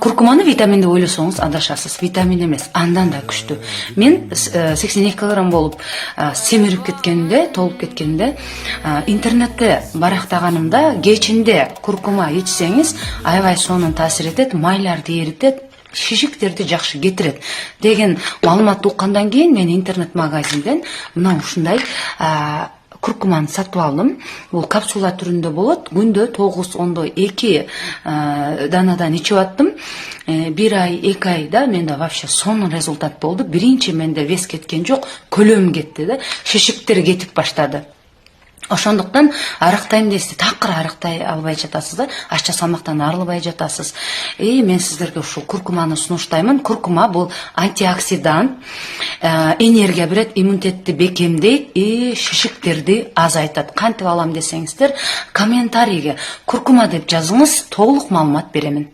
Куркуманы витамин деп ойлосоңуз адашасыз. Витамин эмес, андан да күчтүү. Мен 82 килограмм болуп семирип кеткенде, толуп кеткенде, интернетте барактаганымда кечинде куркума ичсеңиз аябай сонун таасир этет, майларды эритет, шишиктерди жакшы кетирет деген маалыматты уккандан кийин мен интернет магазинден мына ушундай куркуманы сатып алдым. Бул капсула түрүндө болот. Күндө 9-2 данадан ичип аттым. 1 ай, 2 айда менде вообще сонун результат болду. Биринчи менде вес кеткен жок, көлөм кетти да, шишиктер кетип баштады. Ошондуктан арактайм десе такыр арактай албай жатасыз да, ачча салмактан арылбай жатасыз. Мен сиздерге ушул куркуманы сунуштаймын. Куркума бул антиоксидант, энергия берет, иммунитетти бекемдейт, шишиктерди азайтат. Кантип алам десеңиздер, комментарийге куркума деп жазыңыз, толук маалымат беремин.